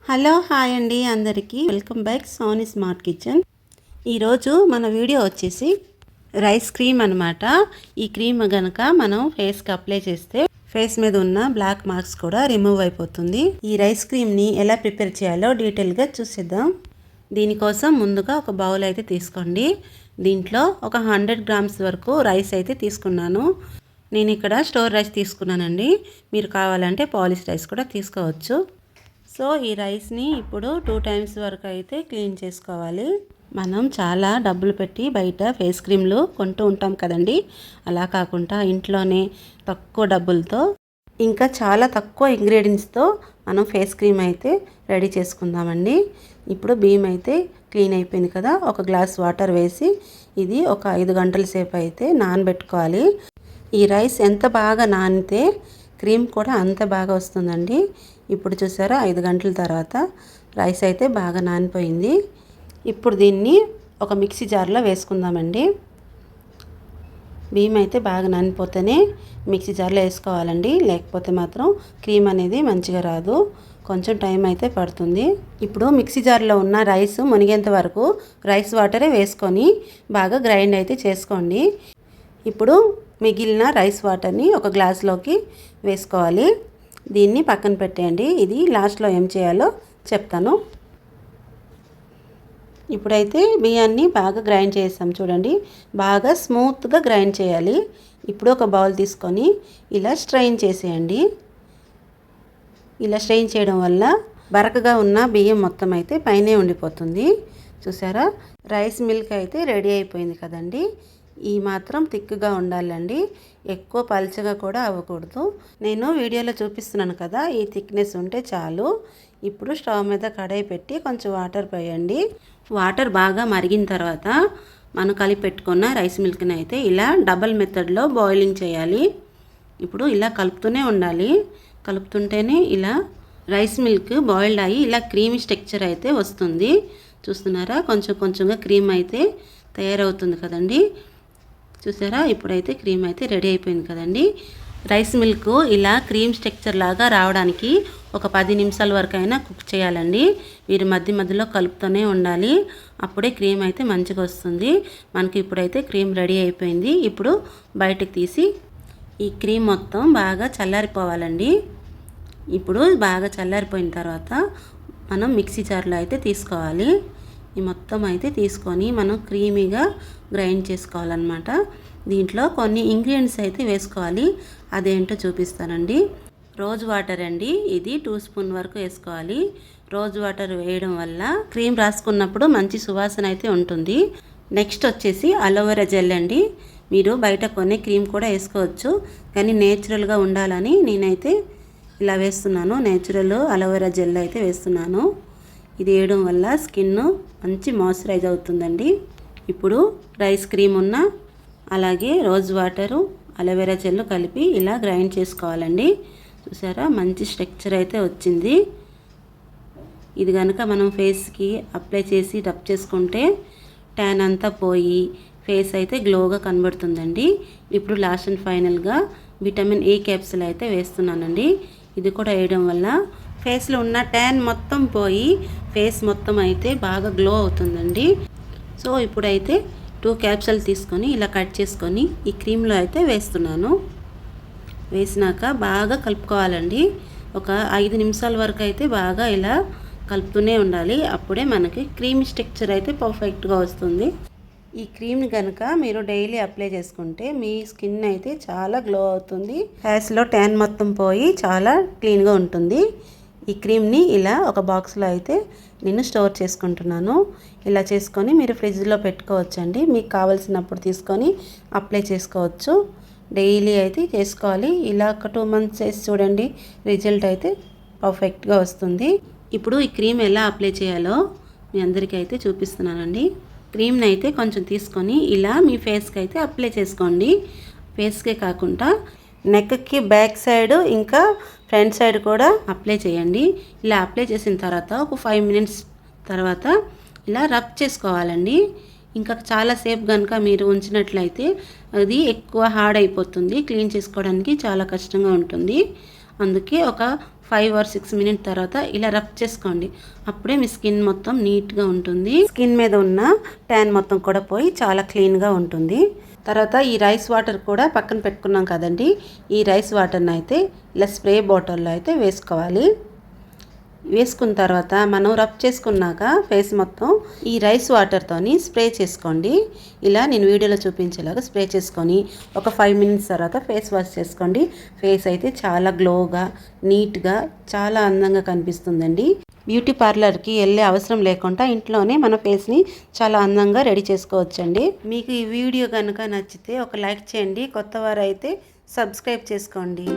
Hello hi అండి అందరికీ welcome back Sony smart kitchen. ఈరోజు మన వీడియో వచ్చేసి రైస్ క్రీమ్ అనమాట. ఈ క్రీమ్ గనక మనం ఫేస్కి అప్లై చేస్తే ఫేస్ మీద ఉన్న బ్లాక్ మార్క్స్ కూడా రిమూవ్ అయిపోతుంది. ఈ రైస్ క్రీమ్ని ఎలా ప్రిపేర్ చేయాలో డీటెయిల్గా చూసేద్దాం. దీనికోసం ముందుగా ఒక బౌల్ అయితే తీసుకోండి. దీంట్లో ఒక 100 గ్రామ్స్ వరకు రైస్ అయితే తీసుకున్నాను. నేను ఇక్కడ స్టోర్ రైస్ తీసుకున్నానండి. మీరు కావాలంటే పాలిష్ రైస్ కూడా తీసుకోవచ్చు. సో ఈ రైస్ని ఇప్పుడు 2 టైమ్స్ వరకు అయితే క్లీన్ చేసుకోవాలి. మనం చాలా డబ్బులు పెట్టి బయట ఫేస్ క్రీమ్లు కొంటూ ఉంటాం కదండి. అలా కాకుండా ఇంట్లోనే తక్కువ డబ్బులతో ఇంకా చాలా తక్కువ ఇంగ్రీడియంట్స్తో మనం ఫేస్ క్రీమ్ అయితే రెడీ చేసుకుందామండి. ఇప్పుడు బియ్యం అయితే క్లీన్ అయిపోయింది కదా. ఒక గ్లాస్ వాటర్ వేసి ఇది ఒక 5 గంటల సేపు అయితే నానబెట్టుకోవాలి. ఈ రైస్ ఎంత బాగా నానితే క్రీమ్ కూడా అంత బాగా వస్తుందండి. ఇప్పుడు చూసారా 5 గంటల తర్వాత రైస్ అయితే బాగా నానిపోయింది. ఇప్పుడు దీన్ని ఒక మిక్సీ జార్లో వేసుకుందామండి. బియ్యం అయితే బాగా నానిపోతేనే మిక్సీ జార్లో వేసుకోవాలండి. లేకపోతే మాత్రం క్రీమ్ అనేది మంచిగా రాదు. కొంచెం టైం అయితే పడుతుంది. ఇప్పుడు మిక్సీ జార్లో ఉన్న రైస్ మునిగేంత వరకు రైస్ వాటరే వేసుకొని బాగా గ్రైండ్ అయితే చేసుకోండి. ఇప్పుడు మిగిలిన రైస్ వాటర్ని ఒక గ్లాస్లోకి వేసుకోవాలి. దీన్ని పక్కన పెట్టేయండి. ఇది లాస్ట్లో ఏం చేయాలో చెప్తాను. ఇప్పుడైతే బియ్యాన్ని బాగా గ్రైండ్ చేసాం చూడండి. బాగా స్మూత్గా గ్రైండ్ చేయాలి. ఇప్పుడు ఒక బౌల్ తీసుకొని ఇలా స్ట్రెయిన్ చేసేయండి. ఇలా స్ట్రెయిన్ చేయడం వల్ల బరకగా ఉన్న బియ్యం మొత్తం అయితే పైనే ఉండిపోతుంది. చూసారా రైస్ మిల్క్ అయితే రెడీ అయిపోయింది కదండి. ఈ మాత్రం థిక్గా ఉండాలండి. ఎక్కువ పల్చగా కూడా అవ్వకూడదు. నేను వీడియోలో చూపిస్తున్నాను కదా, ఈ థిక్నెస్ ఉంటే చాలు. ఇప్పుడు స్టవ్ మీద కడాయి పెట్టి కొంచెం వాటర్ పోయండి. వాటర్ బాగా మరిగిన తర్వాత మనం కలిపి పెట్టుకున్న రైస్ మిల్క్ని అయితే ఇలా డబల్ మెథడ్లో బాయిలింగ్ చేయాలి. ఇప్పుడు ఇలా కలుపుతూనే ఉండాలి. కలుపుతుంటేనే ఇలా రైస్ మిల్క్ బాయిల్డ్ అయ్యి ఇలా క్రీమీ టెక్స్చర్ అయితే వస్తుంది. చూస్తున్నారా కొంచెం కొంచెంగా క్రీమ్ అయితే తయారవుతుంది కదండి. చూసారా ఇప్పుడైతే క్రీమ్ అయితే రెడీ అయిపోయింది కదండి. రైస్ మిల్క్ ఇలా క్రీమ్ స్ట్రక్చర్ లాగా రావడానికి ఒక 10 నిమిషాల వరకు అయినా కుక్ చేయాలండి. మీరు మధ్య మధ్యలో కలుపుతూనే ఉండాలి. అప్పుడే క్రీమ్ అయితే మంచిగా వస్తుంది. మనకి ఇప్పుడైతే క్రీమ్ రెడీ అయిపోయింది. ఇప్పుడు బయటకు తీసి ఈ క్రీమ్ మొత్తం బాగా చల్లారిపోవాలండి. ఇప్పుడు బాగా చల్లారిపోయిన తర్వాత మనం మిక్సీ జార్లో అయితే తీసుకోవాలి. ఈ మొత్తం అయితే తీసుకొని మనం క్రీమీగా గ్రైండ్ చేసుకోవాలన్నమాట. దీంట్లో కొన్ని ఇంగ్రీడియంట్స్ అయితే వేసుకోవాలి. అదేంటో చూపిస్తానండి. రోజ్ వాటర్ అండి. ఇది 2 స్పూన్ వరకు వేసుకోవాలి. రోజ్ వాటర్ వేయడం వల్ల క్రీమ్ రాసుకున్నప్పుడు మంచి సువాసన అయితే ఉంటుంది. నెక్స్ట్ వచ్చేసి అలోవెరా జెల్ అండి. మీరు బయట కొనే క్రీమ్ కూడా వేసుకోవచ్చు, కానీ నేచురల్గా ఉండాలని నేనైతే ఇలా వేస్తున్నాను. నేచురల్ అలోవెరా జెల్ అయితే వేస్తున్నాను. ఇది వేయడం వల్ల స్కిన్ మంచి మాయిశ్చరైజ్ అవుతుందండి. ఇప్పుడు రైస్ క్రీమ్ ఉన్న అలాగే రోజ్ వాటరు అలోవెరా జెల్ కలిపి ఇలా గ్రైండ్ చేసుకోవాలండి. చూసారా మంచి స్ట్రక్చర్ అయితే వచ్చింది. ఇది కనుక మనం ఫేస్కి అప్లై చేసి రబ్ చేసుకుంటే ట్యాన్ అంతా పోయి ఫేస్ అయితే గ్లోగా కనబడుతుందండి. ఇప్పుడు లాస్ట్ అండ్ ఫైనల్గా విటమిన్ ఏ క్యాప్సూల్ అయితే వేస్తున్నానండి. ఇది కూడా వేయడం వల్ల ఫేస్లో ఉన్న ట్యాన్ మొత్తం పోయి ఫేస్ మొత్తం అయితే బాగా గ్లో అవుతుందండి. సో ఇప్పుడైతే 2 క్యాప్సూల్ తీసుకొని ఇలా కట్ చేసుకొని ఈ క్రీమ్లో అయితే వేస్తున్నాను. వేసినాక బాగా కలుపుకోవాలండి. ఒక 5 నిమిషాల వరకు అయితే బాగా ఇలా కలుపుతూనే ఉండాలి. అప్పుడే మనకి క్రీమ్ స్ట్రక్చర్ అయితే పర్ఫెక్ట్గా వస్తుంది. ఈ క్రీమ్ని కనుక మీరు డైలీ అప్లై చేసుకుంటే మీ స్కిన్ అయితే చాలా గ్లో అవుతుంది. ఫేస్లో ట్యాన్ మొత్తం పోయి చాలా క్లీన్గా ఉంటుంది. ఈ క్రీమ్ని ఇలా ఒక బాక్స్లో అయితే నేను స్టోర్ చేసుకుంటున్నాను. ఇలా చేసుకొని మీరు ఫ్రిడ్జ్లో పెట్టుకోవచ్చండి. మీకు కావాల్సినప్పుడు తీసుకొని అప్లై చేసుకోవచ్చు. డైలీ అయితే చేసుకోవాలి. ఇలా ఒక 2 మంత్స్ చేసి చూడండి, రిజల్ట్ అయితే పర్ఫెక్ట్గా వస్తుంది. ఇప్పుడు ఈ క్రీమ్ ఎలా అప్లై చేయాలో మీ అందరికీ అయితే చూపిస్తున్నానండి. క్రీమ్ని అయితే కొంచెం తీసుకొని ఇలా మీ ఫేస్కి అయితే అప్లై చేసుకోండి. ఫేస్కే కాకుండా నెక్కి బ్యాక్ సైడ్ ఇంకా ఫ్రంట్ సైడ్ కూడా అప్లై చేయండి. ఇలా అప్లై చేసిన తర్వాత ఒక 5 మినిట్స్ తర్వాత ఇలా రబ్ చేసుకోవాలండి. ఇంకా చాలాసేపు కనుక మీరు ఉంచినట్లయితే అది ఎక్కువ హార్డ్ అయిపోతుంది. క్లీన్ చేసుకోవడానికి చాలా కష్టంగా ఉంటుంది. అందుకే ఒక 5 ఆర్ 6 మినిట్ తర్వాత ఇలా రబ్ చేసుకోండి. అప్పుడే మీ స్కిన్ మొత్తం నీట్గా ఉంటుంది. స్కిన్ మీద ఉన్న ట్యాన్ మొత్తం కూడా పోయి చాలా క్లీన్గా ఉంటుంది. తర్వాత ఈ రైస్ వాటర్ కూడా పక్కన పెట్టుకున్నాం కదండి. ఈ రైస్ వాటర్ని అయితే ఇలా స్ప్రే బాటిల్లో అయితే వేసుకోవాలి. వేసుకున్న తర్వాత మనం రబ్ చేసుకున్నాక ఫేస్ మొత్తం ఈ రైస్ వాటర్తోని స్ప్రే చేసుకోండి. ఇలా నేను వీడియోలో చూపించేలాగా స్ప్రే చేసుకొని ఒక 5 మినిట్స్ తర్వాత ఫేస్ వాష్ చేసుకోండి. ఫేస్ అయితే చాలా గ్లోగా నీట్గా చాలా అందంగా కనిపిస్తుందండి. బ్యూటీ పార్లర్కి వెళ్ళే అవసరం లేకుండా ఇంట్లోనే మన ఫేస్ని చాలా అందంగా రెడీ చేసుకోవచ్చండి. మీకు ఈ వీడియో కనుక నచ్చితే ఒక లైక్ చేయండి. కొత్త వారైతే సబ్స్క్రైబ్ చేసుకోండి.